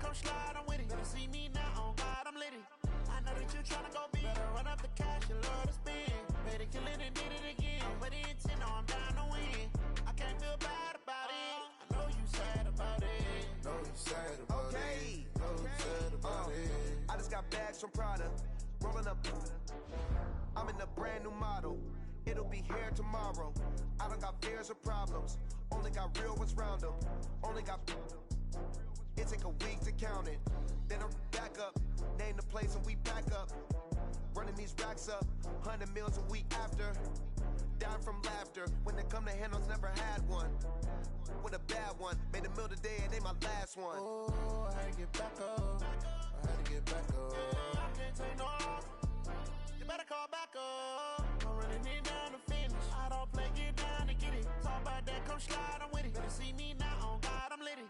come slide, I'm with it. Better see me now, on God, I'm litty. I know that you tryna go big. Better run up the cash, you love to spend. Better kill it and did it again. But the intent, no, I'm down to win. I can't feel bad about it. I know you sad about it. Know you sad about it. Know you sad about it. I just got bags from Prada. Rolling up. I'm in a brand new model. It'll be here tomorrow. I don't got fears or problems. Only got real ones round them. Only got. It take a week to count it. Then I'm back up. Name the place and we back up. Running these racks up. 100 meals a week after. Down from laughter. When they come to handles, never had one. With a bad one. Made a meal today and they my last one. Oh, I had to get back up. I had to get back up. Yeah, I can't take no off. You better call back up. I'm running it down to finish. I don't play, get down to get it. Talk about that, come slide, I'm with it. Better see me now, on God, I'm litty.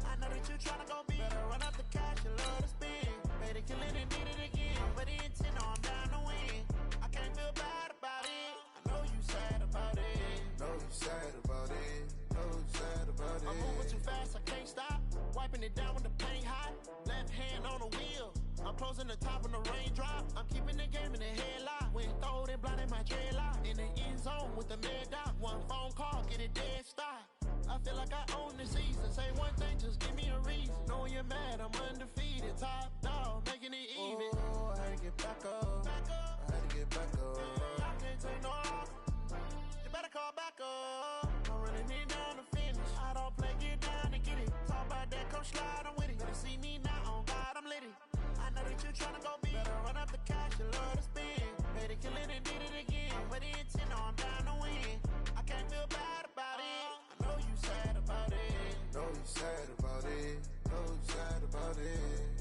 I know that you tryna go big. Better run up the cash, you love to spend. Better kill it and did it again. But the intent, no, I'm down to win. I can't feel bad about it. I know you sad about it. Know you sad about it. Know you sad about it. I'm moving too fast, I can't stop. Wiping it down when the paint hot. Left hand on the wheel. I'm closing the top when the raindrop. I'm keeping the game in the headlock. When throwed and blinded my dreadlock. In the end zone with the mad dot. One phone call, get it dead stop. I feel like I own the season. Say one thing, just give me a reason. Knowing you're mad, I'm undefeated. Top dog, making it even. Oh, I had to get back up. I had to get back up. I can't take no off. You better call back up. I'm running it down to finish. I don't play, get down to get it. Talk about that, come slide, I'm with it. Better see me now, on God, I'm litty. I know that you tryna go big. Better run up the cash, you love to spend. Better kill it and did it again. But the intent, no, I'm down to win. I can't feel bad about it. I know you sad about it. Know you sad about it. Know you sad about it.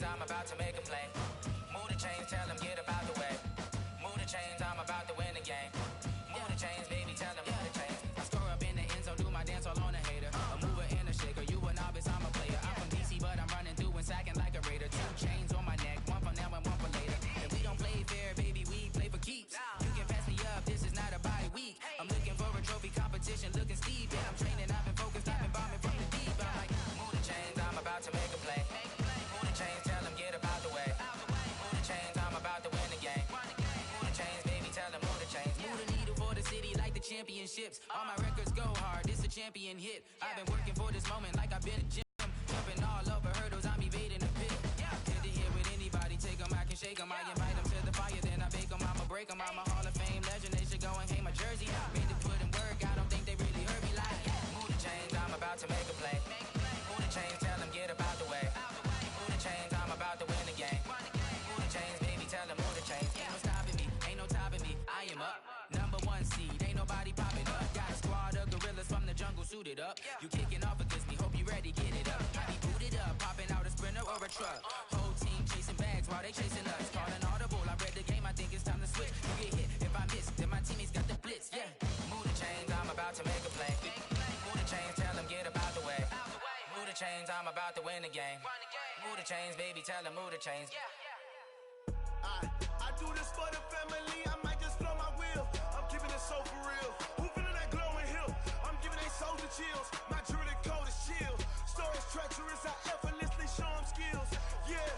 I'm about to make a play. Move the chains, tell them get up out the way. Move the chains, I'm about to win the game. Move the chains, baby, tell them move the chains. I score up in the end zone, do my dance all on a hater. A mover and a shaker, you a novice, I'm a player. I'm from DC, but I'm running through and sacking like a raider. 2 chains on my neck, one for now and one for later. And we don't play fair, baby, we play for keeps. You can pass me up, this is not a bye week. I'm looking for a trophy competition, looking steep. Yeah, I'm training, I've been focused, I've been bombing from the deep. I'm like, move the chains, I'm about to make a play. Move the chains, tell them get up out the way. Move the chains, I'm about to win the game. Move the chains, baby, tell them move the chains. Move the needle for the city like the championships. All my records go hard, this a champion hit. I've been working for this moment like I've been a gym. Jumping all over hurdles, I'm evading the pit. Did it here with anybody, take them, I can shake them. I invite them to the fire, then I bake them, I'ma break them. I'm a Hall of Fame legend, they should go and hang my jersey. Made to put in work, I don't think they really heard me like. Move the chains, I'm about to make a play. Move the chains, tell them get up out the way. Move the chains, I'm about to win the game. Move the chains, baby, tell them move the chains. Ain't no stopping me, ain't no topping me. I am up, #1 seed, ain't nobody popping up. Got a squad of gorillas from the jungle suited up. You kicking off against me, hope you ready, get it up. I be booted up, popping out a Sprinter or a truck. Whole team chasing bags while they chasing us. Calling audible, I read the game, I think it's time to switch. You get hit, if I miss, then my teammates got the blitz, yeah. Move the chains, I'm about to make a play. Move the chains, tell them get up out the way. Move the chains, I'm about to win the game. Move the chains, baby, tell them move the chains. I do this for the family, I might just blow my wheel. I'm keeping it so for real. Who feeling that glowing hill? I'm giving they souls the chills. My jewelry code is chill. Stories treacherous, I effortlessly show them skills. Yeah.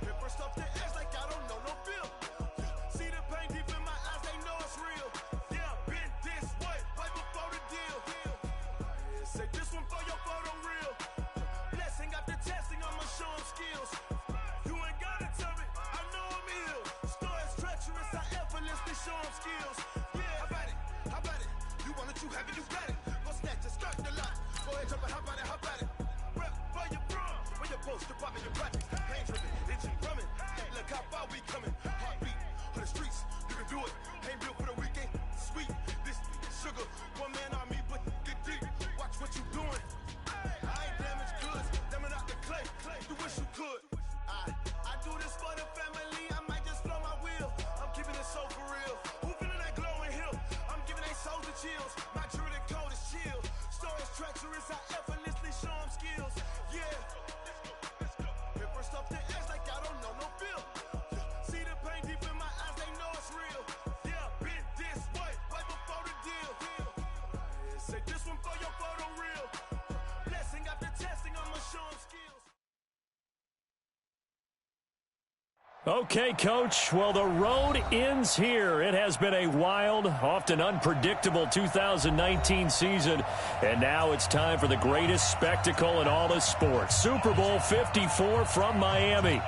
Paper stuff the edge like I don't know no bill. See the pain deep in my eyes, they know it's real. Yeah, been this way, right before the deal. Say this one for your photo real. Blessing after testing, I'ma show them skills. You ain't gotta tell me, I know I'm ill. Stories treacherous, I effortlessly show them skills. Yeah, how about it? You want it, you have it, you got it. Go snatch it, skirt the lot. Go ahead, jump it, how about it? Rep where you from? Where you supposed to pop in your projects? Pain dripping, itching, drumming. Look how far we coming. Heartbeat on the streets, you can do it. Ain't built for the weekend, sweet. This sugar, one man Okay, Coach. Well, the road ends here. It has been a wild, often unpredictable 2019 season. And now it's time for the greatest spectacle in all of sports. Super Bowl 54 from Miami.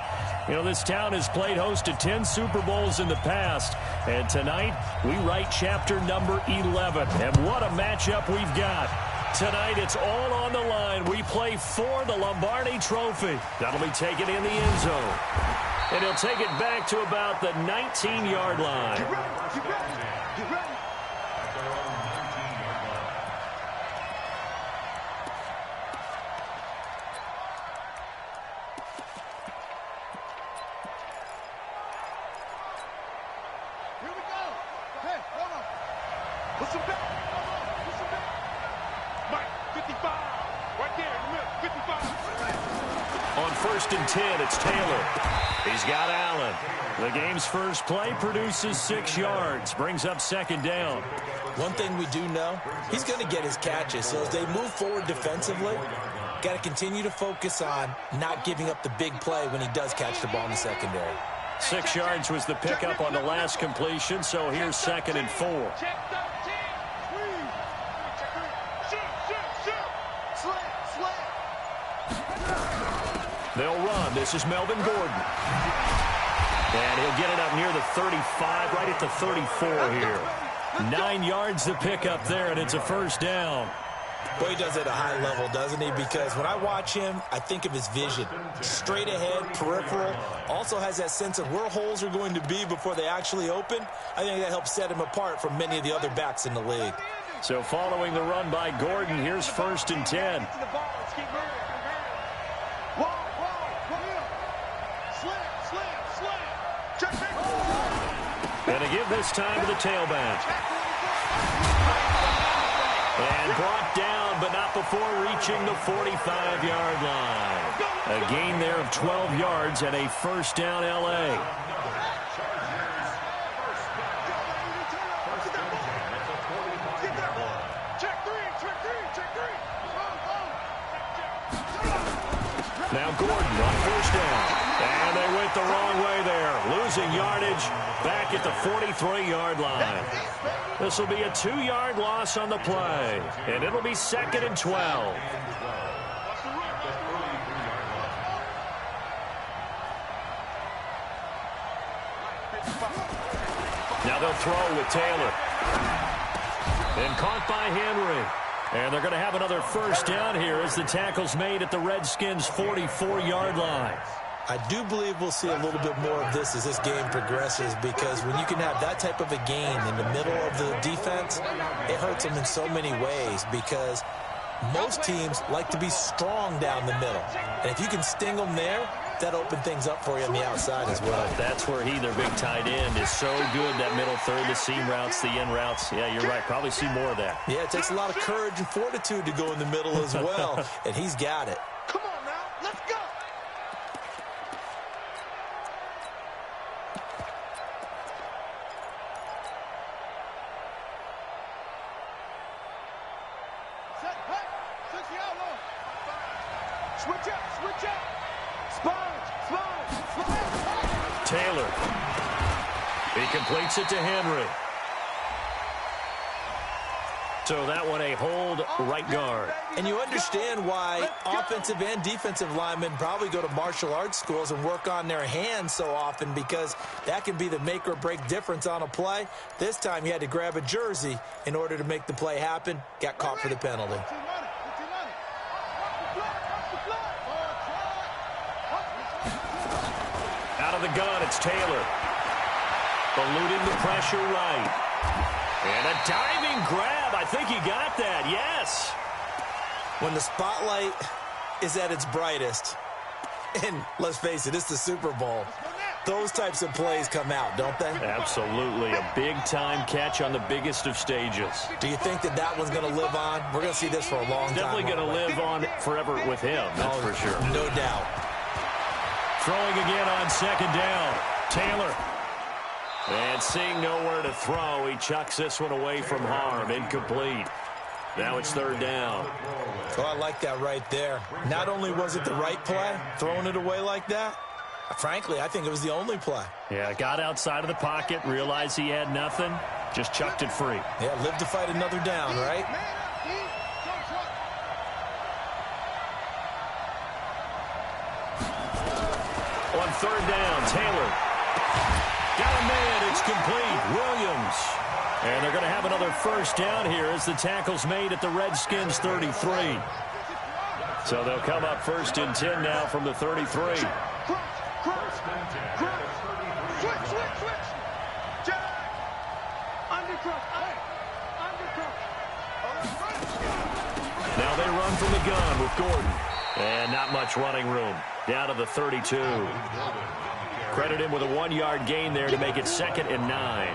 You know, this town has played host to 10 Super Bowls in the past. And tonight, we write chapter number 11. And what a matchup we've got. Tonight, it's all on the line. We play for the Lombardi Trophy. That'll be taken in the end zone. And he'll take it back to about the 19-yard line. Get ready, get ready, get ready. Here we go. Hey, hold on. Put some back. Put some back. Mike, 55. Right there in the middle, 55. On 1st and 10, it's Taylor. He's got Allen. The game's first play produces 6 yards, brings up 2nd down. One thing we do know, he's going to get his catches. So as they move forward defensively, got to continue to focus on not giving up the big play when he does catch the ball in the secondary. 6 yards was the pickup on the last completion, so here's 2nd and 4. Check 13. They'll run. This is Melvin Gordon. And he'll get it up near the 35, right at the 34 here. 9 yards to pick up there, and it's a 1st down. Boy, he does it at a high level, doesn't he? Because when I watch him, I think of his vision. Straight ahead, peripheral. Also has that sense of where holes are going to be before they actually open. I think that helps set him apart from many of the other backs in the league. So following the run by Gordon, here's 1st and 10. And to give this time to the tailback. And brought down, but not before reaching the 45-yard line. A gain there of 12 yards and a 1st down, L.A. Now Gordon on 1st down. And they went the wrong way there. Losing yardage back at the 43-yard line. This will be a 2-yard loss on the play. And it'll be 2nd and 12. Now they'll throw with Taylor. And caught by Henry. And they're going to have another 1st down here as the tackle's made at the Redskins' 44-yard line. I do believe we'll see a little bit more of this as this game progresses, because when you can have that type of a gain in the middle of the defense, it hurts them in so many ways, because most teams like to be strong down the middle. And if you can sting them there, that opens things up for you on the outside as well. That's where their big tight end, is so good, that middle third, the seam routes, the in routes. Yeah, you're right. Probably see more of that. Yeah, it takes a lot of courage and fortitude to go in the middle as well, and he's got it. Come on now, let's go. Set, hey, switch the outlaw. Switch up, switch up. Taylor. He completes it to Henry. So that one a hold right guard. And you understand why offensive and defensive linemen probably go to martial arts schools and work on their hands so often, because that can be the make or break difference on a play. This time he had to grab a jersey in order to make the play happen. Got caught for the penalty. Out of the gun, it's Taylor. Eluding the pressure right. And a diving grab. I think he got that. Yes. When the spotlight is at its brightest, and let's face it, it's the Super Bowl, those types of plays come out, don't they? Absolutely. A big-time catch on the biggest of stages. Do you think that that one's going to live on? We're going to see this for a long time. Definitely going to live on forever with him, that's for sure. No doubt. Throwing again on 2nd down. Taylor. And seeing nowhere to throw, he chucks this one away from harm. Incomplete. Now it's 3rd down. Oh, I like that right there. Not only was it the right play, throwing it away like that, Frankly, I think it was the only play. Yeah, got outside of the pocket, realized he had nothing, just chucked it free. Yeah, live to fight another down, right? On third down, Taylor. Got a man, it's complete. Williams. And they're going to have another first down here as the tackle's made at the Redskins 33. So they'll come up first and 10 now from the 33. Now they run from the gun with Gordon. And not much running room. Down to the 32. Credit him with a 1-yard gain there to make it 2nd and 9.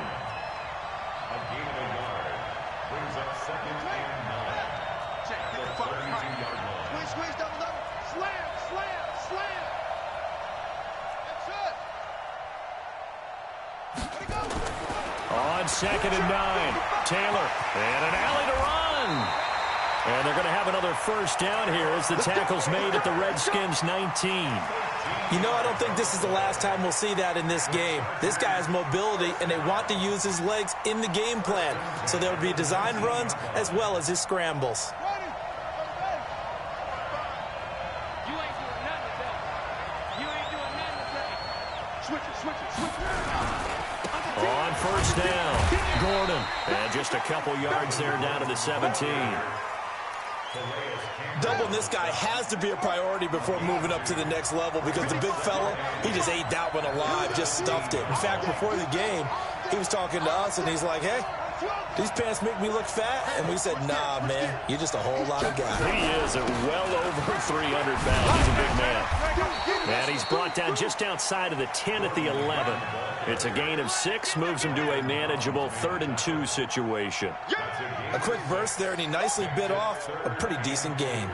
On 2nd and 9, Taylor, and an alley to run. And they're going to have another first down here as the tackle's made at the Redskins 19. You know, I don't think this is the last time we'll see that in this game. This guy has mobility, and they want to use his legs in the game plan. So there will be designed runs as well as his scrambles. On first down, Gordon. And just a couple yards there down to the 17. Doubling this guy has to be a priority before moving up to the next level because the big fella, he just ate that one alive, just stuffed it. In fact, before the game, he was talking to us, and he's like, hey, these pants make me look fat? And we said, nah, man, you're just a whole lot of guy. He is at well over 300 pounds. He's a big man. And he's brought down just outside of the 10 at the 11. It's a gain of 6, moves him to a manageable 3rd and 2 situation. A quick burst there, and he nicely bit off a pretty decent gain.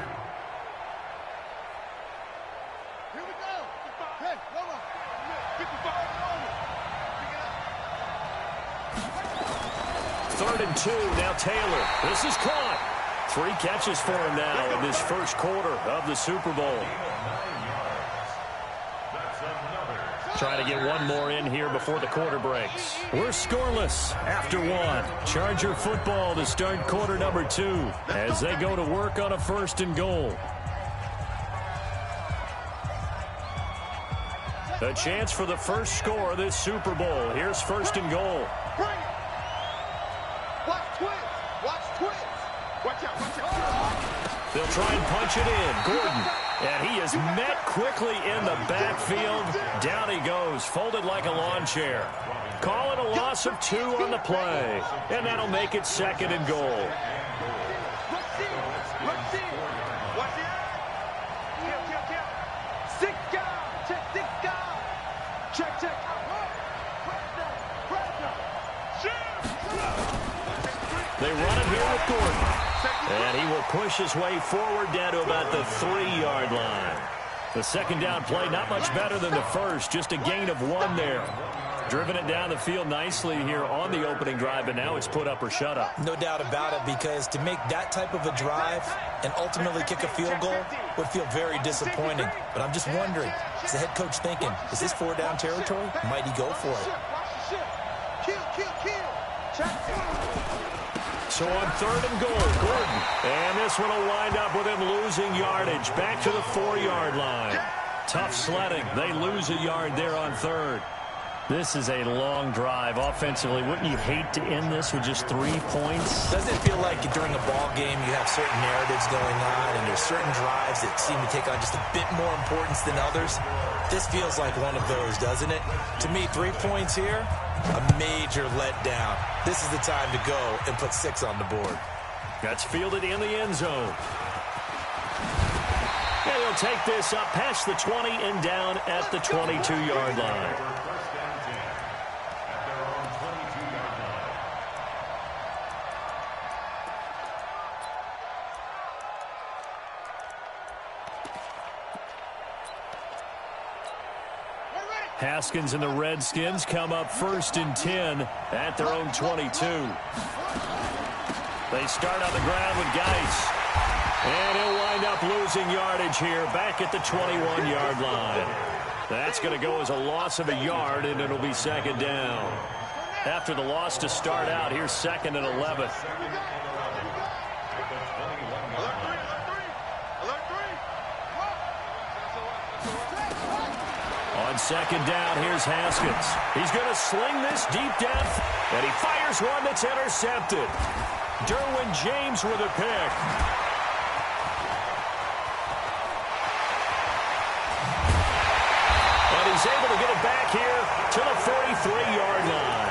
Third and 2, now Taylor. This is caught. 3 catches for him now in this first quarter of the Super Bowl. Trying to get one more in here before the quarter breaks. We're scoreless after 1. Charger football to start quarter number 2 as they go to work on a 1st and goal. A chance for the first score of this Super Bowl. Here's 1st and goal. They'll try and punch it in. Gordon. And he is met quickly in the backfield. Down he goes, folded like a lawn chair. Call it a loss of 2 on the play. And that'll make it 2nd and goal. They run it here with Gordon. And he will push his way forward down to about the 3-yard line. The 2nd down play, not much better than the first. Just a gain of 1 there. Driven it down the field nicely here on the opening drive, and now it's put up or shut up. No doubt about it, because to make that type of a drive and ultimately kick a field goal would feel very disappointing. But I'm just wondering, is the head coach thinking, is this 4-down territory? Might he go for it? So on 3rd and goal, Gordon. And this one will wind up with him losing yardage. Back to the 4-yard line. Tough sledding. They lose a yard there on 3rd. This is a long drive offensively. Wouldn't you hate to end this with just 3 points? Doesn't it feel like during a ball game you have certain narratives going on and there's certain drives that seem to take on just a bit more importance than others? This feels like one of those, doesn't it? To me, 3 points here, a major letdown. This is the time to go and put 6 on the board. That's fielded in the end zone. And he'll take this up past the 20 and down at the 22-yard line. Haskins and the Redskins come up 1st and 10 at their own 22. They start on the ground with Geis. And he'll wind up losing yardage here back at the 21-yard line. That's going to go as a loss of a yard, and it'll be second down. After the loss to start out, here's second and 11. On second down, here's Haskins. He's going to sling this deep down, and he fires one that's intercepted. Derwin James with a pick. And he's able to get it back here to the 43-yard line.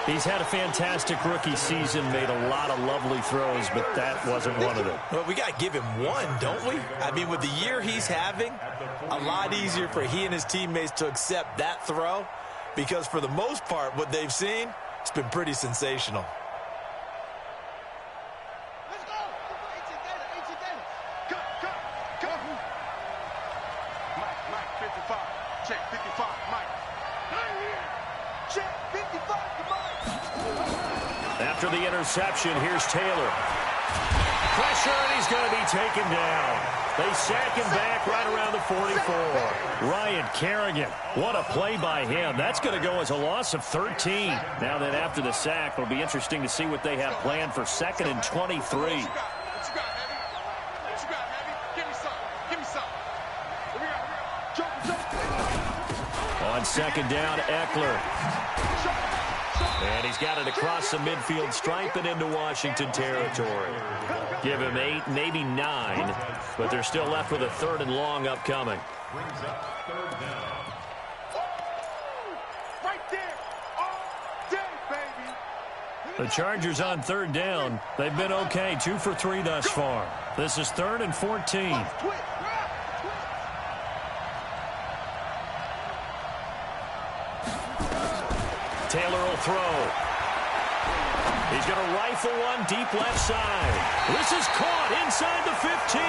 He's had a fantastic rookie season, made a lot of lovely throws, but that wasn't one of them. Well, we got to give him one, don't we? I mean, with the year he's having, a lot easier for he and his teammates to accept that throw because for the most part, what they've seen, it's been pretty sensational. Let's go. Go. Mike, 55. Check, 55, Mike. Check, 55 to Mike. After the interception, here's Taylor. Pressure, and he's going to be taken down. They sack him back right around the 44. Ryan Kerrigan, what a play by him. That's going to go as a loss of 13. Now that after the sack, it'll be interesting to see what they have planned for second and 23. What you got, Heavy? Give me some. Here we go. On second down, Eckler. And he's got it across the midfield stripe and into Washington territory. Give him 8, maybe 9, but they're still left with a third and long upcoming. Right there. All day, baby. The Chargers on third down. They've been okay, 2 for 3 thus far. This is 3rd and 14. Taylor will throw. He's going to rifle one deep left side. This is caught inside the 15.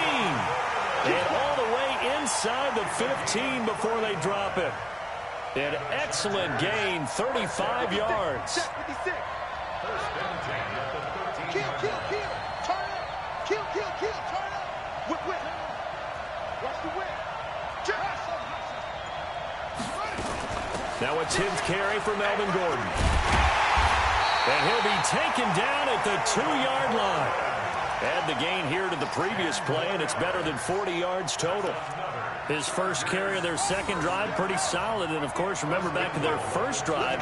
And all the way inside the 15 before they drop it. An excellent gain, 35 yards. Check 56. Kill. Turn up. Kill. Turn up. Whip. Watch the whip. Now a 10th carry for Melvin Gordon. And he'll be taken down at the 2-yard line. Add the gain here to the previous play, and it's better than 40 yards total. His first carry of their second drive, pretty solid. And, of course, remember back to their first drive,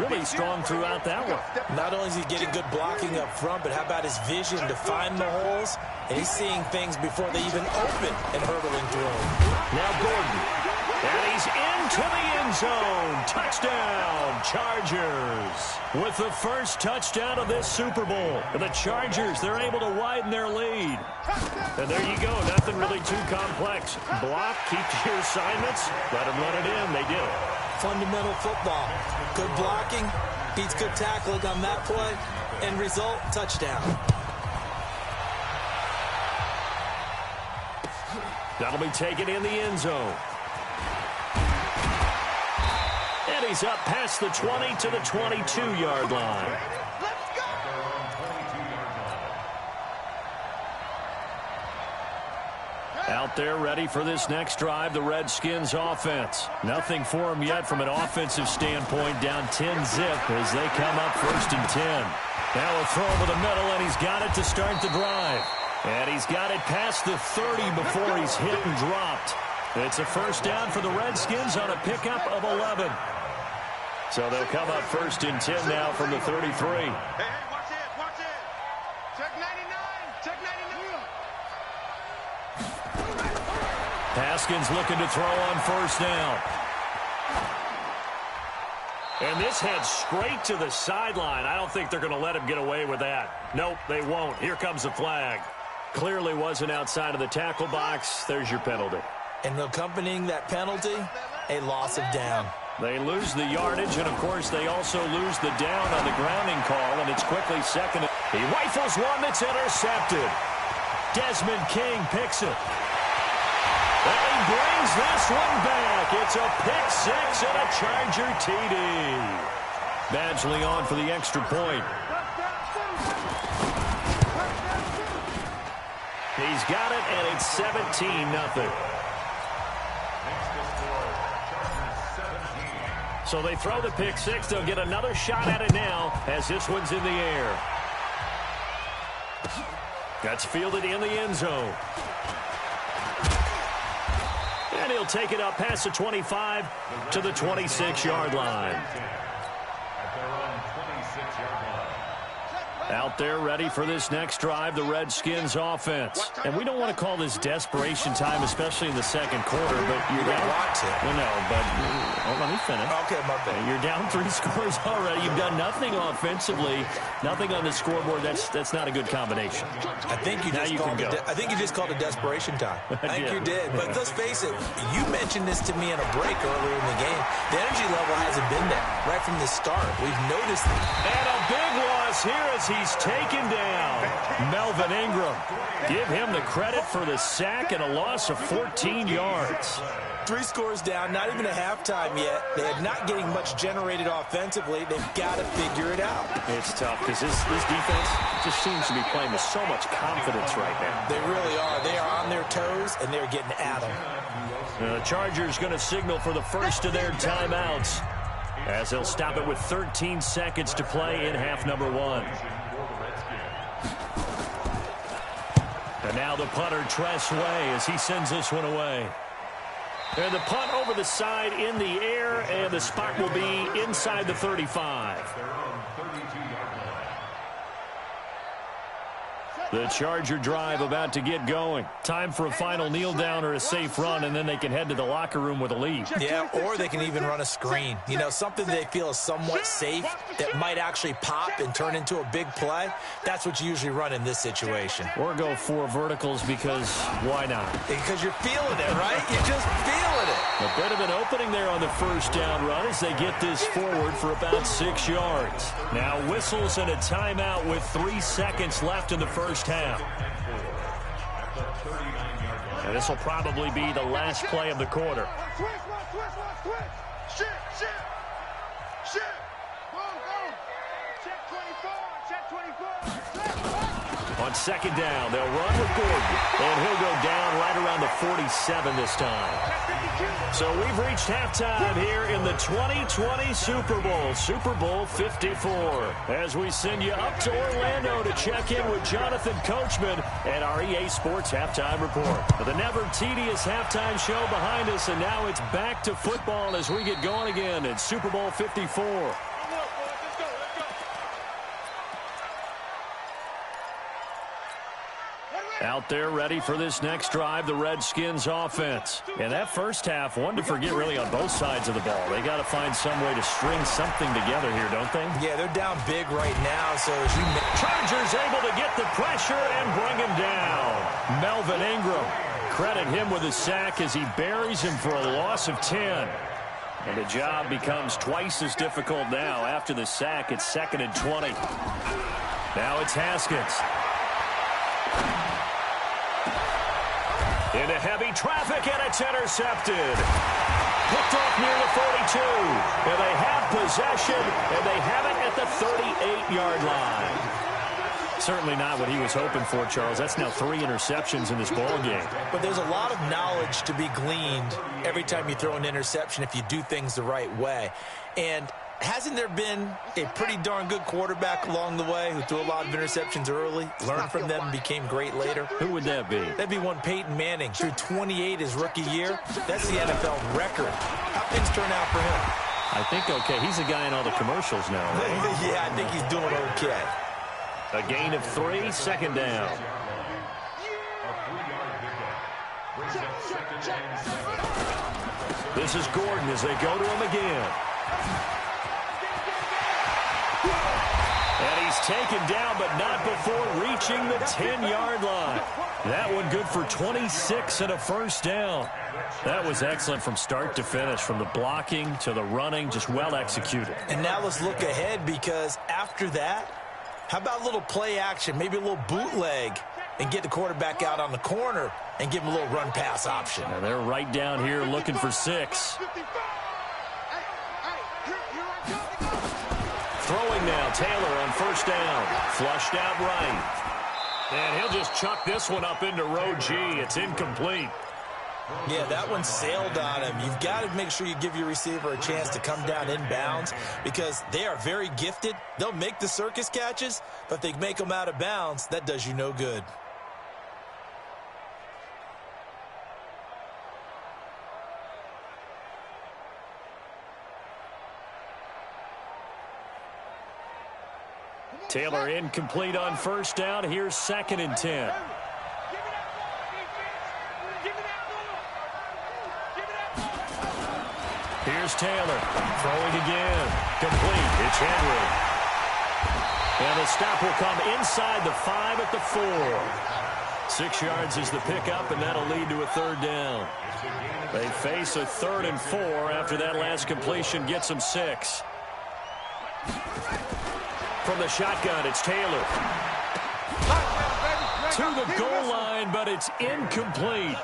really strong throughout that one. Not only is he getting good blocking up front, but how about his vision to find the holes? And he's seeing things before they even open and hurdling through them. Now Gordon. And he's into the end zone. Touchdown, Chargers. With the first touchdown of this Super Bowl. The Chargers, they're able to widen their lead. And there you go. Nothing really too complex. Block, keep to your assignments. Let them run it in. They did it. Fundamental football. Good blocking, beats good tackling on that play. End result, touchdown. That'll be taken in the end zone. And he's up past the 20 to the 22-yard line. Let's go. Out there ready for this next drive, the Redskins offense. Nothing for them yet from an offensive standpoint, down 10-zip as they come up 1st and 10. Now a throw over the middle, and he's got it to start the drive. And he's got it past the 30 before he's hit and dropped. It's a first down for the Redskins on a pickup of 11. So they'll come up 1st and 10 now from the 33. Hey, watch it. Check 99. Haskins looking to throw on 1st down. And this heads straight to the sideline. I don't think they're going to let him get away with that. Nope, they won't. Here comes the flag. Clearly wasn't outside of the tackle box. There's your penalty. And accompanying that penalty, a loss of down. They lose the yardage, and, of course, they also lose the down on the grounding call, and it's quickly second. He rifles one that's intercepted. Desmond King picks it. And he brings this one back. It's a pick-6 and a Charger TD. Badgley on for the extra point. He's got it, and it's 17-0. So they throw the pick six. They'll get another shot at it now as this one's in the air. That's fielded in the end zone. And he'll take it up past the 25 to the 26-yard line. Out there ready for this next drive, the Redskins offense. And we don't want to call this desperation time, especially in the second quarter, but you're down. Well, no, but let me finish. Okay, my bad. You're down 3 scores already. You've done nothing offensively, nothing on the scoreboard. That's not a good combination. I think you just called it desperation time. I think you did. But let's face it, you mentioned this to me in a break earlier in the game. The energy level hasn't been there right from the start. We've noticed it. And a big loss here as he's taken down. Melvin Ingram. Give him the credit for the sack and a loss of 14 yards. 3 scores down, not even a halftime yet. They're not getting much generated offensively. They've got to figure it out. It's tough because this defense just seems to be playing with so much confidence right now. They really are. They are on their toes, and they're getting at them. The Chargers going to signal for the first of their timeouts as they'll stop it with 13 seconds to play in half number 1. And now the punter, Tress Way, as he sends this one away. And the punt over the side in the air, and the spot will be inside the 35. The Charger drive about to get going. Time for a final kneel down or a safe run, and then they can head to the locker room with a lead. Yeah, or they can even run a screen. You know, something they feel is somewhat safe that might actually pop and turn into a big play. That's what you usually run in this situation. Or go 4 verticals because why not? Because you're feeling it, right? You're just feeling it. A bit of an opening there on the first down run as they get this forward for about 6 yards. Now whistles and a timeout with 3 seconds left in the first half. And this will probably be the last play of the quarter. On second down, they'll run with Gordon, and he'll go down right around the 47 this time. So we've reached halftime here in the 2020 Super Bowl, Super Bowl 54, as we send you up to Orlando to check in with Jonathan Coachman and our EA Sports Halftime Report. The never tedious halftime show behind us, and now it's back to football as we get going again in Super Bowl 54. Out there ready for this next drive, the Redskins offense. And that first half, one to forget really on both sides of the ball. They got to find some way to string something together here, don't they? Yeah, they're down big right now. So as you Chargers able to get the pressure and bring him down. Melvin Ingram, credit him with a sack as he buries him for a loss of 10. And the job becomes twice as difficult now. After the sack, it's 2nd and 20. Now it's Haskins. Into heavy traffic, and it's intercepted. Picked off near the 42. And they have possession, and they have it at the 38-yard line. Certainly not what he was hoping for, Charles. That's now 3 interceptions in this ball game. But there's a lot of knowledge to be gleaned every time you throw an interception if you do things the right way. And hasn't there been a pretty darn good quarterback along the way who threw a lot of interceptions early, learned from them, and became great later? Who would that be? That'd be one Peyton Manning. Threw 28 his rookie year. That's the NFL record. How things turn out for him? I think okay. He's a guy in all the commercials now, right? Yeah, I think he's doing okay. A gain of 3, 2nd down. This is Gordon as they go to him again. And he's taken down, but not before reaching the 10-yard line. That one good for 26 and a first down. That was excellent from start to finish, from the blocking to the running, just well executed. And now let's look ahead, because after that, how about a little play action, maybe a little bootleg, and get the quarterback out on the corner and give him a little run-pass option. And they're right down here looking for 6. Throwing now, Taylor on first down. Flushed out right. And he'll just chuck this one up into row G. It's incomplete. Yeah, that one sailed on him. You've got to make sure you give your receiver a chance to come down inbounds because they are very gifted. They'll make the circus catches, but if they make them out of bounds, that does you no good. Taylor incomplete on first down. Here's 2nd and 10. Here's Taylor throwing again. Complete. It's Henry. And the stop will come inside the 5 at the 4. 6 yards is the pickup, and that'll lead to a 3rd down. They face a 3rd and 4 after that last completion gets them 6. From the shotgun, it's Taylor. To the goal line, but it's incomplete.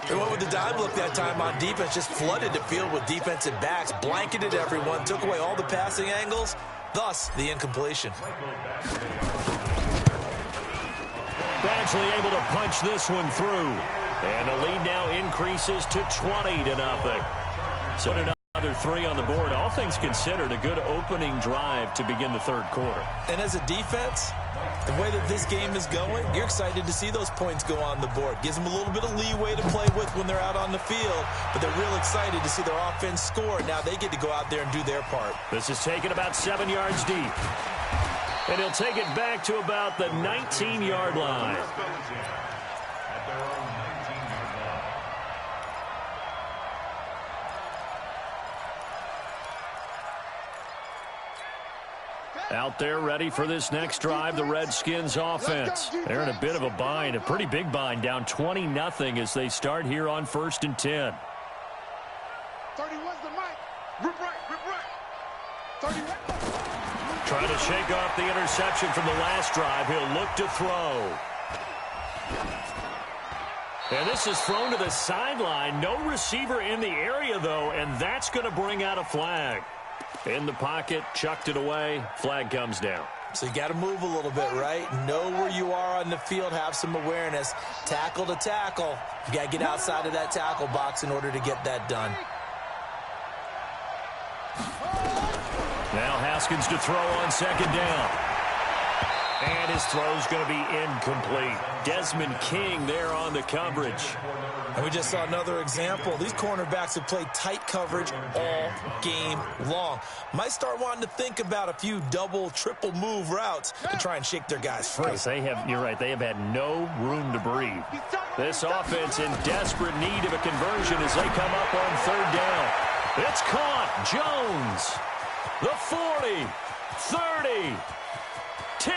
They went with the dime look that time on defense, just flooded the field with defensive backs, blanketed everyone, took away all the passing angles, thus the incompletion. Badgley able to punch this one through. And the lead now increases to 20-0. So another 3 on the board. All things considered, a good opening drive to begin the 3rd quarter. And as a defense, the way that this game is going, you're excited to see those points go on the board. Gives them a little bit of leeway to play with when they're out on the field, but they're real excited to see their offense score. Now they get to go out there and do their part. This is taken about 7 yards deep. And he'll take it back to about the 19-yard line. Out there ready for this next drive, the Redskins offense. They're in a bit of a bind, a pretty big bind, down 20-0 as they start here on 1st and 10. 31's the mic. Rip right. 31. Trying to shake off the interception from the last drive. He'll look to throw. And this is thrown to the sideline. No receiver in the area, though, and that's going to bring out a flag. In the pocket, chucked it away, flag comes down. So you got to move a little bit, right? Know where you are on the field, have some awareness. Tackle to tackle. You got to get outside of that tackle box in order to get that done. Now Haskins to throw on 2nd down. And his throw's going to be incomplete. Desmond King there on the coverage. And we just saw another example. These cornerbacks have played tight coverage all game long. Might start wanting to think about a few double, triple move routes to try and shake their guys free. You're right, they have had no room to breathe. This offense in desperate need of a conversion as they come up on 3rd down. It's caught. Jones. The 40. 30. 10.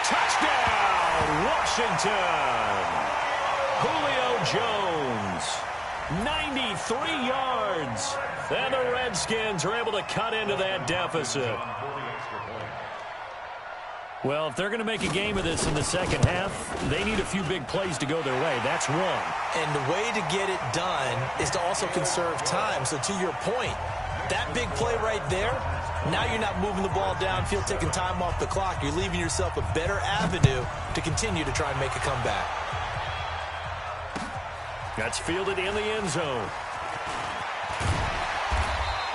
Touchdown, Washington. Julio Jones, 93 yards. And the Redskins are able to cut into that deficit. Well, if they're going to make a game of this in the second half, they need a few big plays to go their way. That's one. And the way to get it done is to also conserve time. So to your point, that big play right there, now you're not moving the ball downfield, taking time off the clock. You're leaving yourself a better avenue to continue to try and make a comeback. That's fielded in the end zone.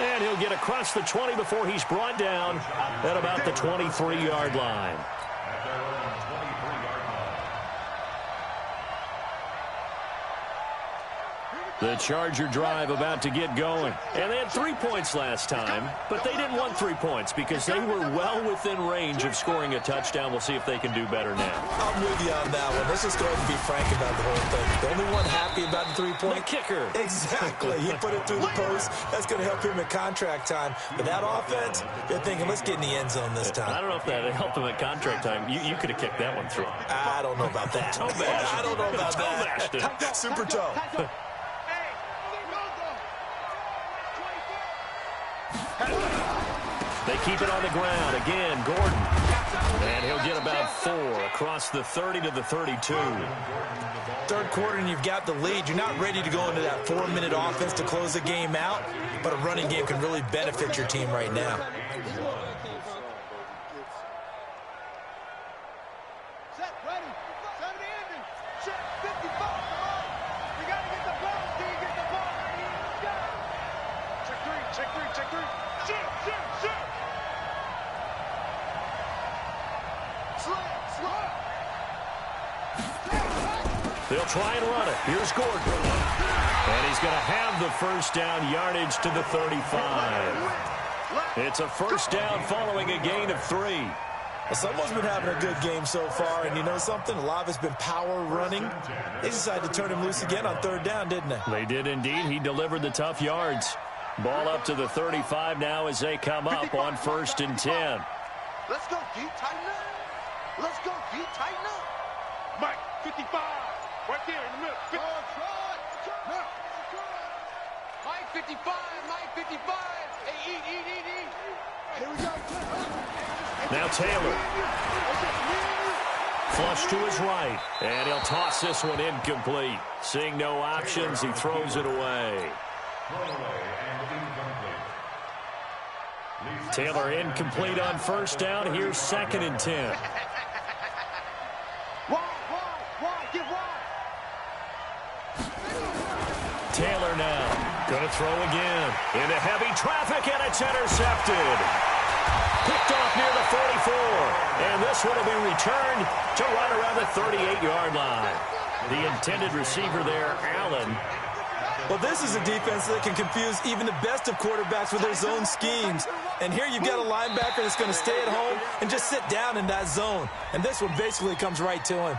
And he'll get across the 20 before he's brought down at about the 23-yard line. The Charger drive about to get going. And they had 3 points last time, but they didn't want 3 points because they were well within range of scoring a touchdown. We'll see if they can do better now. I'm with you on that one. Let's just go ahead and be frank about the whole thing. The only one happy about the 3-point. The kicker. Exactly. He put it through the post. That's going to help him at contract time. But that offense, they're thinking, let's get in the end zone this time. I don't know if that helped him at contract time. You could have kicked that one through. I don't know about that. I don't know about that. Super toe. They keep it on the ground. Again, Gordon. And he'll get about 4 across the 30 to the 32. Third quarter and you've got the lead. You're not ready to go into that 4-minute offense to close the game out, but a running game can really benefit your team right now. Set, ready. 70 engine. Check, 55. We got to get the bounce, They'll try and run it. Here's Gordon. And he's going to have the first down yardage to the 35. It's a first down following a gain of 3. Well, someone's been having a good game so far, and you know something? A lot of it's been power running. They decided to turn him loose again on third down, didn't they? They did indeed. He delivered the tough yards. Ball up to the 35 now as they come up on 1st and 10. Let's go, D. Tighten up. Let's go, D. Tighten up. Mike, 55. Right there in the middle. Mike, 55. Mike, 55. Hey, eat. Here we go. Now Taylor. Flush to his right. And he'll toss this one incomplete. Seeing no options, he throws it away. Taylor incomplete on first down. Here's 2nd and 10. Taylor now. Going to throw again. Into heavy traffic, and it's intercepted. Picked off near the 44. And this one will be returned to right around the 38-yard line. The intended receiver there, Allen. Well, this is a defense that can confuse even the best of quarterbacks with their zone schemes. And here you've got a linebacker that's going to stay at home and just sit down in that zone. And this one basically comes right to him.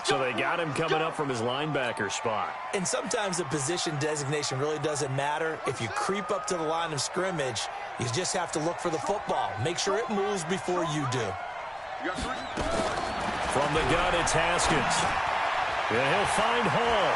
So they got him coming up from his linebacker spot. And sometimes the position designation really doesn't matter. If you creep up to the line of scrimmage, you just have to look for the football. Make sure it moves before you do. From the gun, it's Haskins. And he'll find Hall.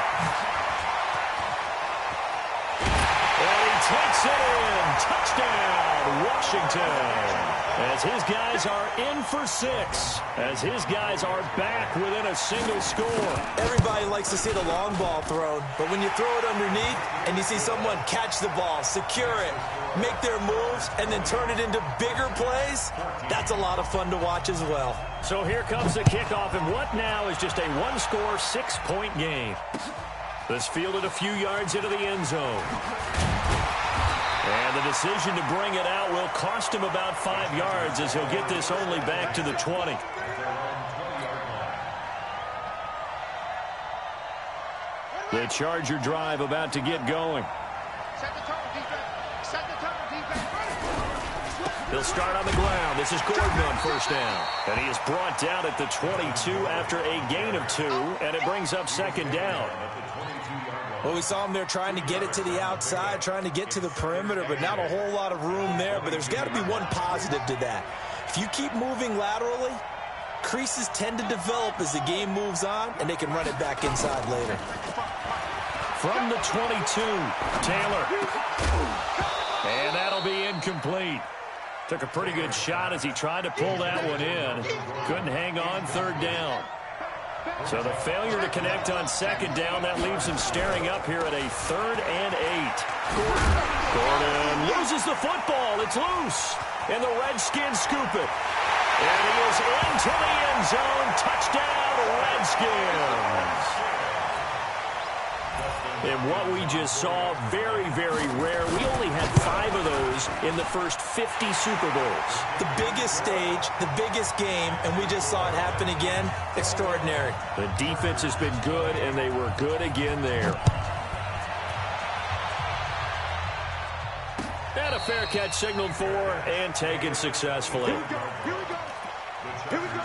And he takes it in. Touchdown, Washington. As his guys are in for 6. As his guys are back within a single score. Everybody likes to see the long ball thrown, but when you throw it underneath and you see someone catch the ball, secure it, make their moves, and then turn it into bigger plays, that's a lot of fun to watch as well. So here comes the kickoff, and what now is just a one-score, 6-point game. This fielded a few yards into the end zone. And the decision to bring it out will cost him about 5 yards as he'll get this only back to the 20. The Charger drive about to get going. He'll start on the ground. This is Gordon on first down. And he is brought down at the 22 after a gain of 2, and it brings up 2nd down. Well, we saw him there trying to get it to the outside, trying to get to the perimeter, but not a whole lot of room there. But there's got to be one positive to that. If you keep moving laterally, creases tend to develop as the game moves on, and they can run it back inside later. From the 22, Taylor. And that'll be incomplete. Took a pretty good shot as he tried to pull that one in. Couldn't hang on 3rd down. So the failure to connect on 2nd down, that leaves him staring up here at a 3rd and 8. Gordon loses the football. It's loose. And the Redskins scoop it. And he is into the end zone. Touchdown, Redskins. And what we just saw, very, very rare. We only had 5 of those in the first 50 Super Bowls. The biggest stage, the biggest game, and we just saw it happen again. Extraordinary. The defense has been good, and they were good again there. And a fair catch signaled for and taken successfully. Here we go. Here we go. Here we go.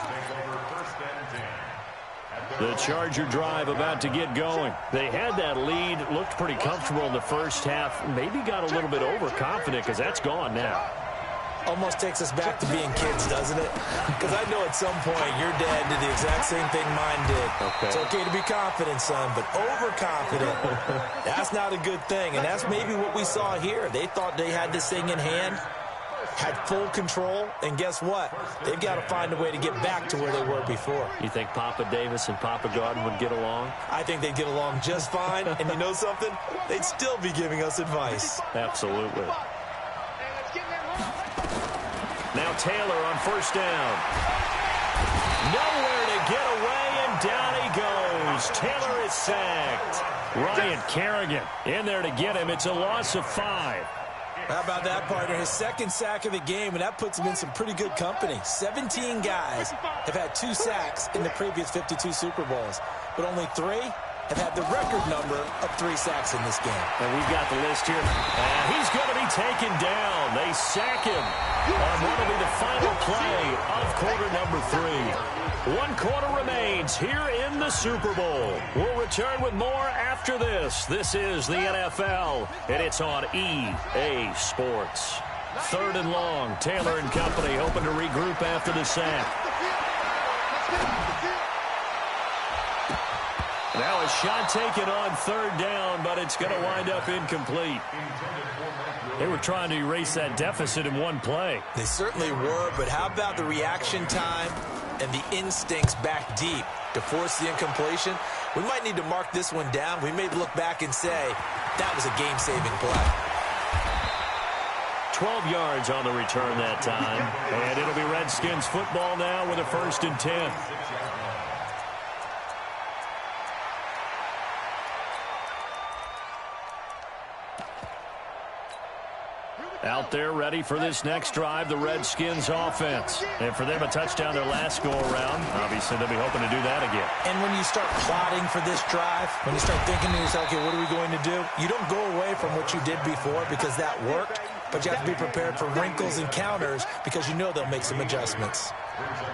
The Charger drive about to get going. They had that lead, looked pretty comfortable in the first half. Maybe got a little bit overconfident because that's gone now. Almost takes us back to being kids, doesn't it? Because I know at some point your dad did the exact same thing mine did. Okay. It's okay to be confident, son, but overconfident, that's not a good thing. And that's maybe what we saw here. They thought they had this thing in hand, had full control, and guess what? They've got to find a way to get back to where they were before. You think Papa Davis and Papa Gordon would get along? I think they'd get along just fine, and you know something? They'd still be giving us advice. Absolutely. Now Taylor on first down. Nowhere to get away, and down he goes. Taylor is sacked. Ryan Kerrigan in there to get him. It's a loss of 5. How about that, partner? His second sack of the game, and that puts him in some pretty good company. 17 guys have had 2 sacks in the previous 52 Super Bowls, but only 3 have had the record number of 3 sacks in this game. And we've got the list here. And he's going to be taken down. They sack him on what will be the final play of quarter number 3. 1 quarter remains here in the Super Bowl. We'll return with more after this. This is the NFL, and it's on EA Sports. 3rd and long. Taylor and company hoping to regroup after the sack. Now a shot taken on 3rd down, but it's going to wind up incomplete. They were trying to erase that deficit in 1 play. They certainly were, but how about the reaction time and the instincts back deep to force the incompletion? We might need to mark this one down. We may look back and say that was a game-saving play. 12 yards on the return that time. And it'll be Redskins football now with a 1st and 10. Out there ready for this next drive, the Redskins offense. And for them, a touchdown their last go-around. Obviously, they'll be hoping to do that again. And when you start plotting for this drive, when you start thinking to yourself, okay, what are we going to do? You don't go away from what you did before because that worked, but you have to be prepared for wrinkles and counters because you know they'll make some adjustments.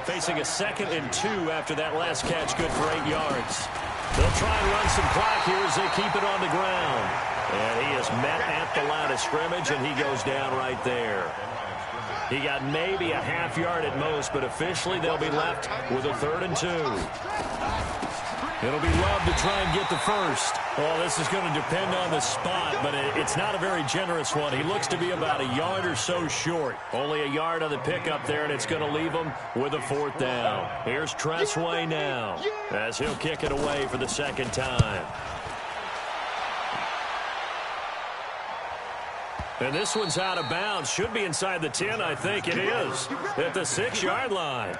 Facing a 2nd and 2 after that last catch, good for 8 yards. They'll try and run some clock here as they keep it on the ground. And he is met at the line of scrimmage, and he goes down right there. He got maybe a half yard at most, but officially they'll be left with a 3rd and 2. It'll be Love to try and get the first. Well, this is going to depend on the spot, but it's not a very generous one. He looks to be about a yard or so short. Only a yard on the pickup there, and it's going to leave him with a 4th down. Here's Tressway now as he'll kick it away for the 2nd time. And this one's out of bounds. Should be inside the 10, I think it is, at the 6-yard line.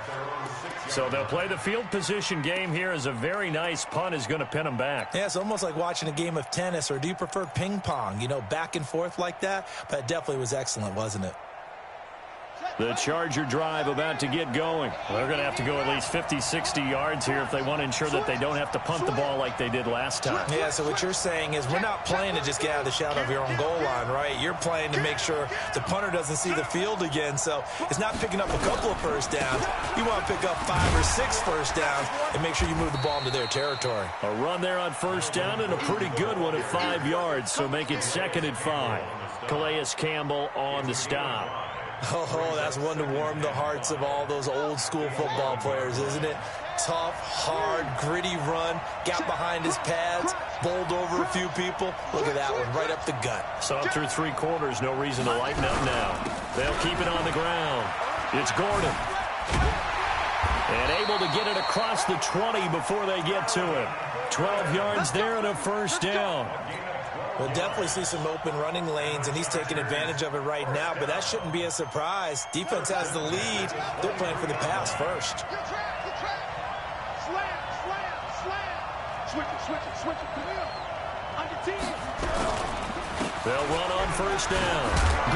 So they'll play the field position game here as a very nice punt is going to pin them back. Yeah, it's almost like watching a game of tennis, or do you prefer ping pong? You know, back and forth like that? But it definitely was excellent, wasn't it? The Charger drive about to get going. They're going to have to go at least 50, 60 yards here if they want to ensure that they don't have to punt the ball like they did last time. Yeah, so what you're saying is we're not playing to just get out of the shadow of your own goal line, right? You're playing to make sure the punter doesn't see the field again. So it's not picking up a couple of first downs. You want to pick up 5 or 6 first downs and make sure you move the ball into their territory. A run there on 1st down and a pretty good one at 5 yards, so make it 2nd and 5. Calais Campbell on the stop. Oh, that's one to warm the hearts of all those old school football players, isn't it? Tough, hard, gritty run, got behind his pads, bowled over a few people. Look at that one, right up the gut. So up through 3 quarters, no reason to lighten up now. They'll keep it on the ground. It's Gordon. And able to get it across the 20 before they get to him. 12 yards there and a 1st down. We'll definitely see some open running lanes, and he's taking advantage of it right now, but that shouldn't be a surprise. Defense has the lead. They're playing for the pass first. Switch it. Come here. Under team. They'll run on 1st down.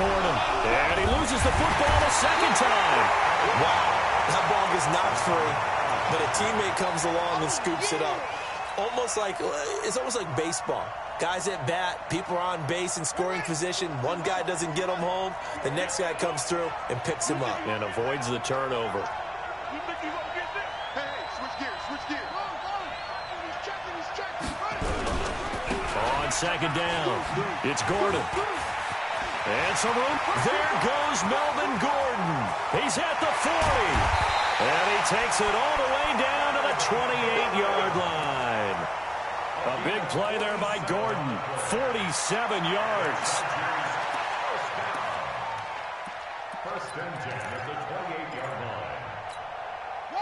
Gordon. And he loses the football a 2nd time. Wow. That ball gets knocked free, but a teammate comes along and scoops it up. It's almost like baseball. Guys at bat, people are on base in scoring position. One guy doesn't get him home. The next guy comes through and picks him up. And avoids the turnover. Switch gears. On 2nd down, it's Gordon. And some room. There goes Melvin Gordon. He's at the 40. And he takes it all the way down to the 28-yard line. A big play there by Gordon. 47 yards.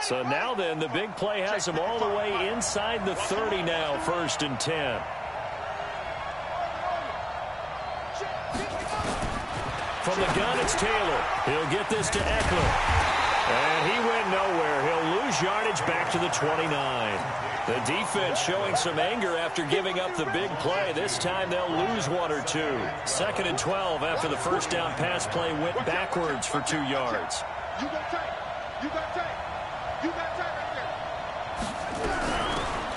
So now then, the big play has him all the way inside the 30 now, 1st and 10. From the gun, it's Taylor. He'll get this to Eckler. And he went nowhere. He'll lose yardage back to the 29. The defense showing some anger after giving up the big play. This time they'll lose 1 or 2. 2nd and 12 after the first down pass play went backwards for 2 yards. You got tight. You got tight. You got tight right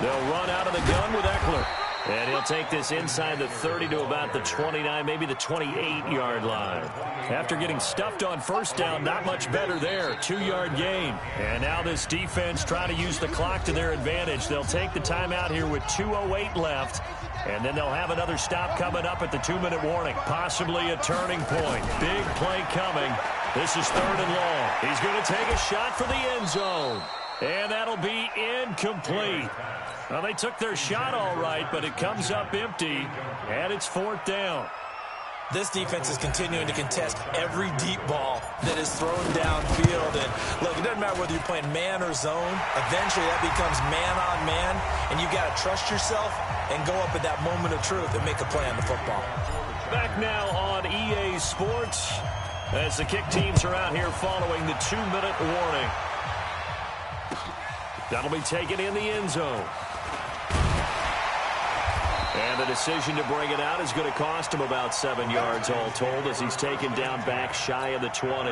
there. They'll run out of the gun with Eckler. And he'll take this inside the 30 to about the 29, maybe the 28-yard line. After getting stuffed on first down, not much better there. 2-yard gain. And now this defense trying to use the clock to their advantage. They'll take the timeout here with 2:08 left. And then they'll have another stop coming up at the 2-minute warning. Possibly a turning point. Big play coming. This is 3rd and long. He's going to take a shot for the end zone. And that'll be incomplete. Well, they took their shot all right, but it comes up empty, and it's 4th down. This defense is continuing to contest every deep ball that is thrown downfield. And look, it doesn't matter whether you're playing man or zone. Eventually, that becomes man on man, and you've got to trust yourself and go up at that moment of truth and make a play on the football. Back now on EA Sports as the kick teams are out here following the 2-minute warning. That'll be taken in the end zone. And the decision to bring it out is going to cost him about 7 yards all told as he's taken down back shy of the 20.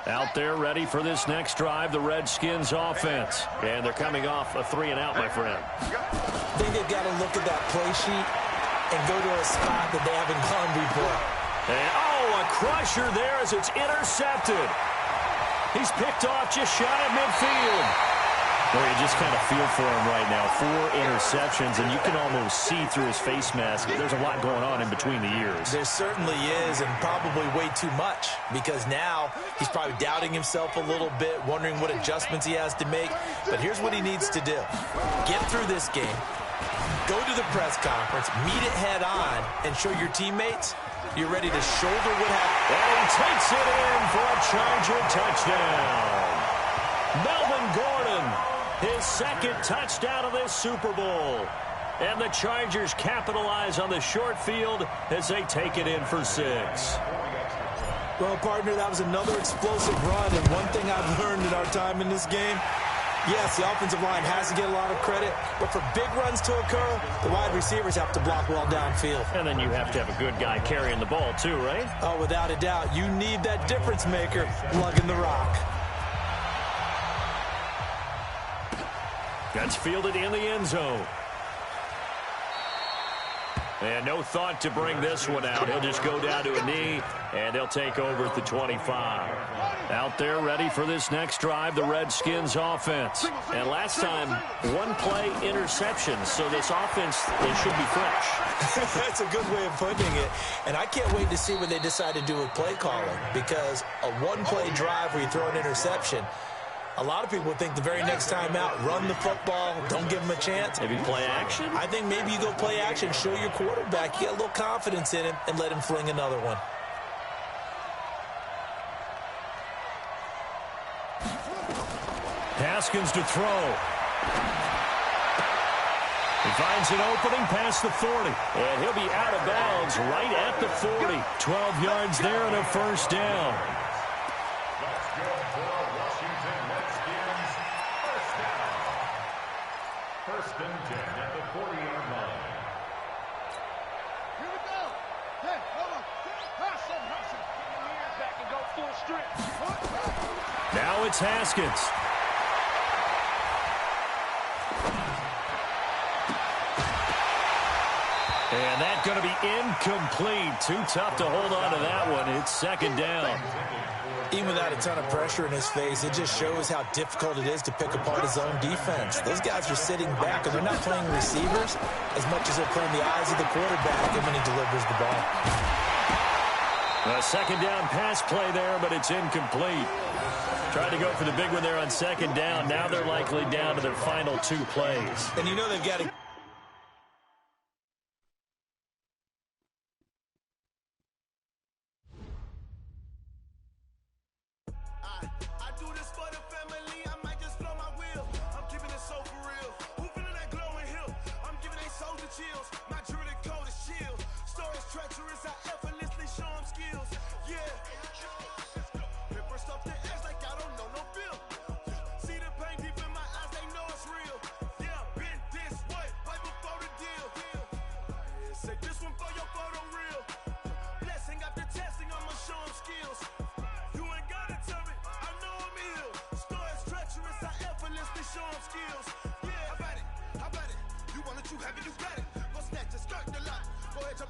Out there ready for this next drive, the Redskins offense. And they're coming off a 3-and-out, my friend. I think they've got to look at that play sheet and go to a spot that they haven't gone before. And, a crusher there as it's intercepted. He's picked off just shy of midfield. Well, you just kind of feel for him right now. 4 interceptions, and you can almost see through his face mask. There's a lot going on in between the ears. There certainly is, and probably way too much, because now he's probably doubting himself a little bit, wondering what adjustments he has to make. But here's what he needs to do. Get through this game, go to the press conference, meet it head on, and show your teammates you're ready to shoulder what happened. And he takes it in for a Charger touchdown. Melvin Gordon, his 2nd touchdown of this Super Bowl. And the Chargers capitalize on the short field as they take it in for 6. Well, partner, that was another explosive run. And one thing I've learned in our time in this game, yes, the offensive line has to get a lot of credit, but for big runs to occur, the wide receivers have to block well downfield. And then you have to have a good guy carrying the ball too, right? Oh, without a doubt. You need that difference maker lugging the rock. That's fielded in the end zone. And no thought to bring this one out. He'll just go down to a knee, and they'll take over at the 25. Out there ready for this next drive, the Redskins offense. And last time, 1-play interception, so this offense, they should be fresh. That's a good way of putting it. And I can't wait to see what they decide to do with play calling, because a 1-play drive where you throw an interception, a lot of people think the very next time out, run the football, don't give them a chance. Maybe play action? I think maybe you go play action, show your quarterback, you get a little confidence in him, and let him fling another one. Haskins to throw. He finds an opening past the 40. And he'll be out of bounds right at the 40. 12 yards there and a first down. First and 10 at the 40-yard line. Here we go. Hey, hold on. Hustle. Get your ears back and go full strength. Now it's Haskins. And that's going to be incomplete. Too tough to hold on to that one. It's 2nd down. Even without a ton of pressure in his face, it just shows how difficult it is to pick apart his own defense. Those guys are sitting back, and they're not playing receivers as much as they're playing the eyes of the quarterback and when he delivers the ball. A 2nd down pass play there, but it's incomplete. Tried to go for the big one there on 2nd down. Now they're likely down to their final 2 plays. And you know they've got to...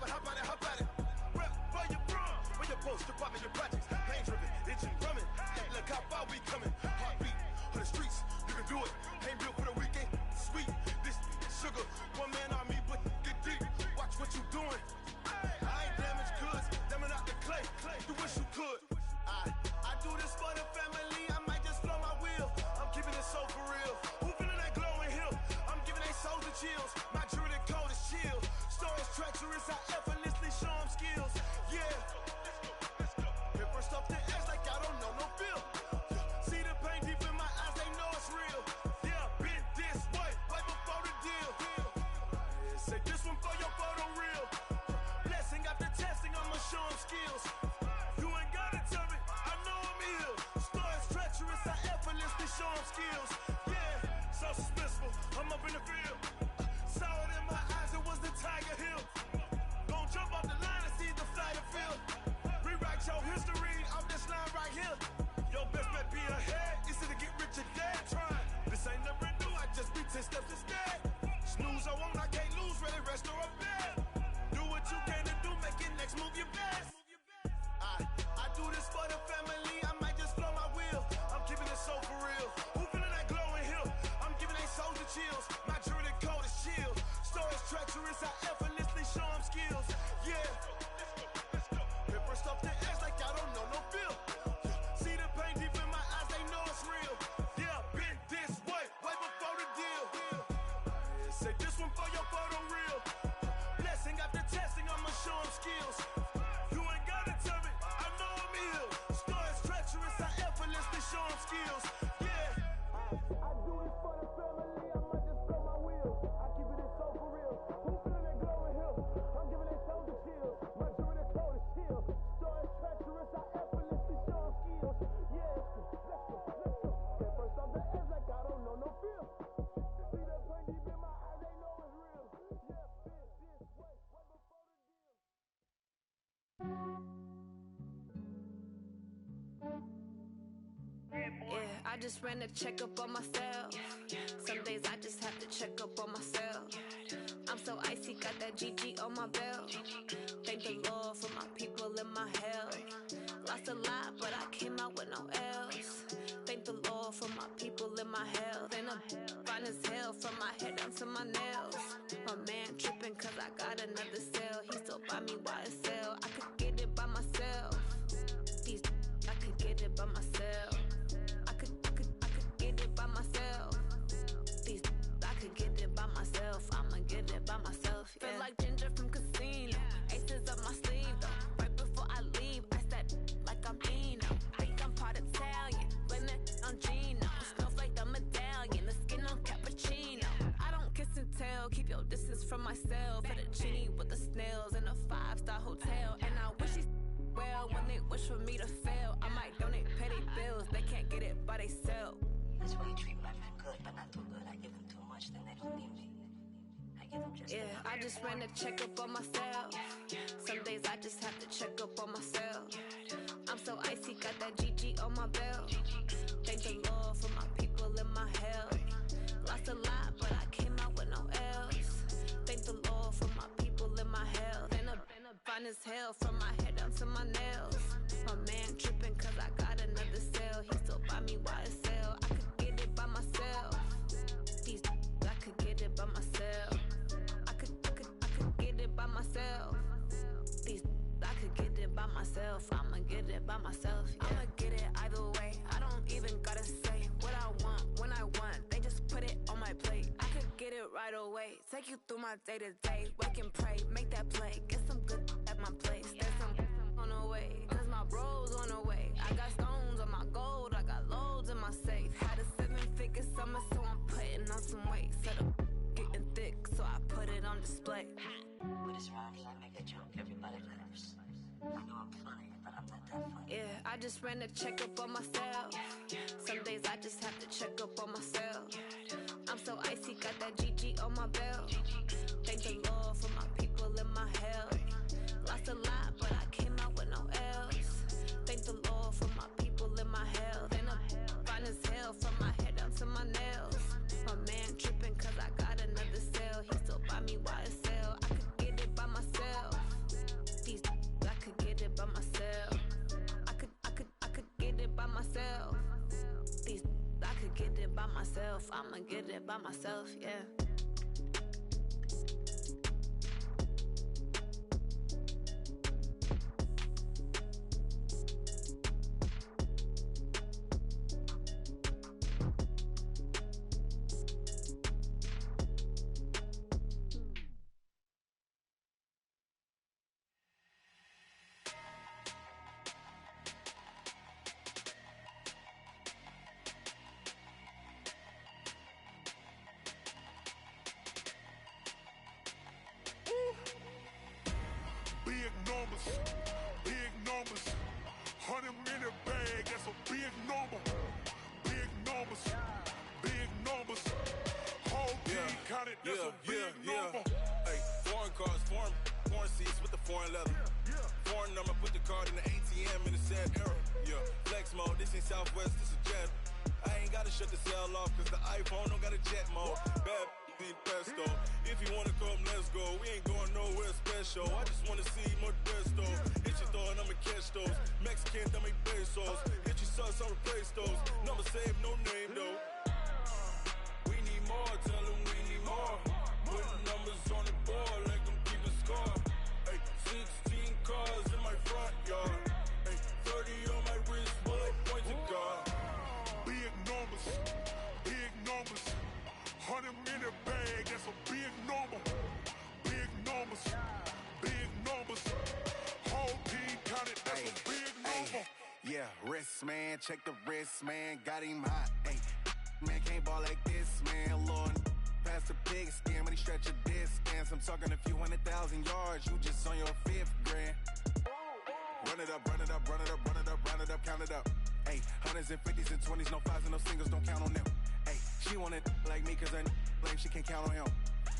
hop at it. Rep where you from, where you post, your poppin' your projects. Pain driven, engine drumming. Hey, look how far we coming. Heartbeat on the streets, you can do it. Ain't built for the weekend, sweet. This sugar, one man army, but get deep. Watch what you doing. I ain't damaged goods, damn out the clay. You wish you could. I do this for the family. I might just blow my wheel. I'm keeping it so for real. Who feeling that glowing hill? I'm giving they souls the chills. My jewelry code is chill. Stories treacherous, I effortlessly show them skills. Yeah. Paper stuff the edge like I don't know no feel. See the pain deep in my eyes, they know it's real. Yeah, been this way, right before the deal. Say this one for your photo real. Blessing after testing, I'ma show them skills. You ain't gotta tell me, I know I'm ill. Stories treacherous, I effortlessly show them skills. Yeah, so suspenseful, I'm up in the field. Saw it in my eyes, it was the Tiger Hill. Gon' jump off the line and see the flight of field. Rewrite your history off this line right here. Your best bet be ahead, easy to get rich or dead. Trying, this ain't never new, I just be 10 steps instead. Snooze I won't, I can't lose, ready, rest or a bed. Do what you can to do, make it next move your best. I do this for the family, I might just blow my wheel. I'm keeping it so for real. Who feeling that glowing hill? I'm giving they souls the chills. My jewelry code is chill. Stories treacherous, I effortlessly show them skills. Yeah. Paper stuff the edge like I don't know no feel. See the pain deep in my eyes, they know it's real. Yeah, been this way, way before the deal. Say this one for your photo real. Blessing after testing, I'ma show them skills. You ain't gotta tell me, I know I'm ill. Stories treacherous, I effortlessly show them skills. Yeah. I do this for the family, I might just blow my wheel. I keep it so for real. Who feeling that glowing hill? I'm giving they souls the chills. My jewelry code is chill. Stories treacherous, I effortlessly show them skills. Yeah, let's go. At first off the edge like I don't know no feel. See that pain deep in my eyes, they know it's real. Yeah, been this way, way before the deal. Yeah, I just ran a checkup on myself. Some days I just have to check up on myself. I'm so icy, got that GG on my belt. Thank the Lord for my people in my health. Lost a lot, but I came out with no else. Thank the Lord for my people in my health. And I'm fine as hell from my head down to my nails. My man tripping cause I got another cell. He still buy me YSL. I could get it by myself. These I could get it by myself. I could get it by myself. These I could get it by myself. I'ma get it by myself. Yeah. Feel like Ginger from Casino. Aces up my sleeve though. Right before I leave, I said like I'm Eno. Think I'm part Italian. Blame that on Gino. Snowflake the medallion. The skin on cappuccino. I don't kiss and tell. Keep your distance from myself. Fettuccine with the snails in a 5-star hotel. And I wish he's well when they wish for me to fail. I might donate petty bills. They can't get it by themselves. That's why you treat my friend good, but not too good. I give them too much, then they don't need me. I give them just Yeah, I just ran a checkup on myself. Some days I just have to check up on myself. I'm so icy, got that GG on my belt. Thank the Lord for my people in my health. Lost a lot, but I came out with no else. Thank the Lord for my people in my health. And I'm fine as hell from my head down to my nails. My man tripping cause I got another cell. He still buy me YSL. I could get it by myself. These I could get it by myself. I could get it by myself. These I could get it by myself. I'ma get it by myself. Yeah. I'ma get it either way. I don't even gotta say what I want when I want. They just put it on my plate. I could get it right away. Take you through my day to day. Wake and pray, make that play. Get some good at my place. There's some on the way. Cause my bros on the way. I got stones on my gold. I got loads in my safe. Had a 7-figure summer, so I'm putting on some weight. Set up getting thick, so I put it on display. With this rhyme, I make a joke, everybody laughs. I know I'm funny, but I'm not that funny. Yeah, I just ran a checkup on myself. Some days I just have to check up on myself. I'm so icy, got that GG on my belt. Thank the Lord for my people in my health. Lost a lot, but I came out with no else. Thank the Lord for my people in my health. And I'm fine as hell from my head down to my nails. My man tripping cause I got another cell. He still buy me YSL. I could get it by myself. by myself. I'ma get it by myself, yeah. Big numbers, 100-minute bag, that's a big number. Big numbers, whole team counted, that's a big number. Hey, foreign cars, foreign seats with the foreign leather. Foreign number, put the card in the ATM in the sad era. Yeah, flex mode, this ain't Southwest, this is Jet. I ain't gotta shut the cell off, cause the iPhone don't got a jet mode. Bad need pesto. If you wanna come, let's go. We ain't going nowhere special. I just wanna see more desto. Hit your thought, I'ma catch those. Mexican, dame pesos. Hit your sus, I'll replace those. Number save, no name though. We need more, tell them we need more. Putting numbers on the board, like them keep a score. Hey, 16 cars in my front yard. Hey, 30 on my wrist, bullet point to God. Big numbers, 100-minute bag, that's a big number. Big numbers, whole team counted, that's a big number. Yeah, wrist man, check the wrist man, got him hot. Ay, man can't ball like this, man. Lord, past the pig skin when he stretch a distance. I'm talking a few 100,000 yards, you just on your 5th grand. Run it up, count it up. Ay, hundreds and 50s and 20s, no 5s and no singles, don't count on them. Ay, she want it like me, cause her blame, she can't count on him.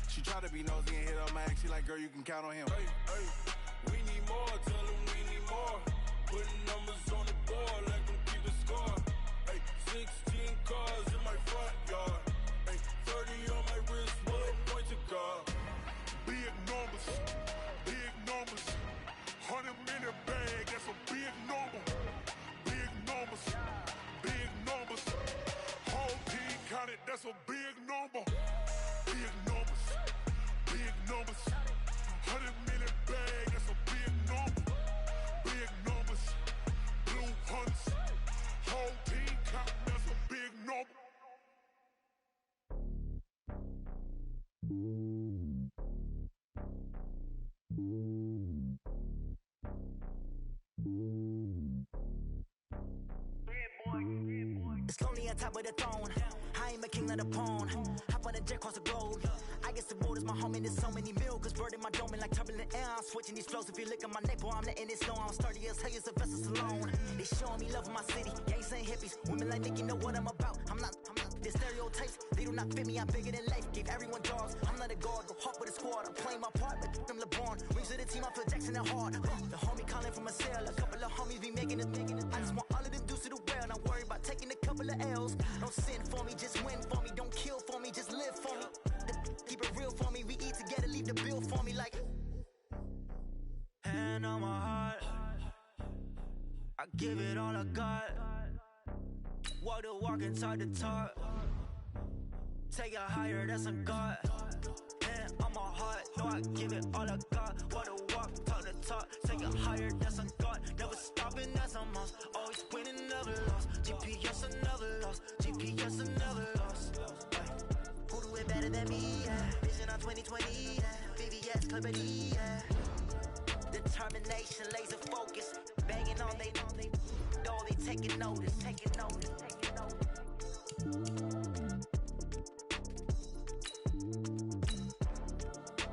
She try to be nosy and hit up my ex, she like, girl, you can count on him. Hey, we need more, tell them we need more. Putting numbers on the board, like them keep a score. Hey, 16 cars in my front yard. Hey, 30 on my wrist, bullet point to God. Big numbers, 100-minute bag, that's a big number. Big numbers, whole team counted, that's a big number. Big numbers, 100-minute bag, that's a big number. Big numbers, blue hunts, whole team counting, that's a big number. It's lonely on top of the throne. I ain't a king of the pawn. Hop on a jet across the globe. I guess the world is my home and there's so many milkers burning my dome like turbulent air. I'm switching these flows. If you look at my neck, boy, I'm letting it snow. I'm sturdy as hell, as a vessel alone. They showing me love in my city. Gangs ain't hippies. Women like Nicky know what I'm about. I'm not the stereotypes. They do not fit me. I'm bigger than life. Gave everyone jobs. I'm not a guard. Go hard with a squad. I'm playing my part, but I'm LeBron. Rings to the team. I feel Jackson and hard. The homie calling from a cell. A couple of homies be making it. I just want all of them dudes to the well. Not worry about taking a couple of L's. Don't sin for me, just win for me. Don't kill for me, just live for me. Keep it real for me. We eat together, leave the bill for me like. Hand on my heart, I give it all I got. Walk the walk and talk the talk. Take it higher, that's a God. Hand on my heart, no, I give it all I got. Walk the walk, talk the talk. Take it higher, that's a God. Never stopping, that's a must. Always winning, never lost. GPS, I never lost. GPS, I never lost. Who do it better than me? Yeah. Vision on 2020. Yeah. VVS, Clippity. Yeah. Determination, laser focus. Banging on they door, they taking notice.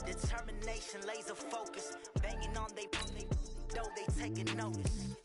Determination, laser focus. Banging on they door, they taking notice.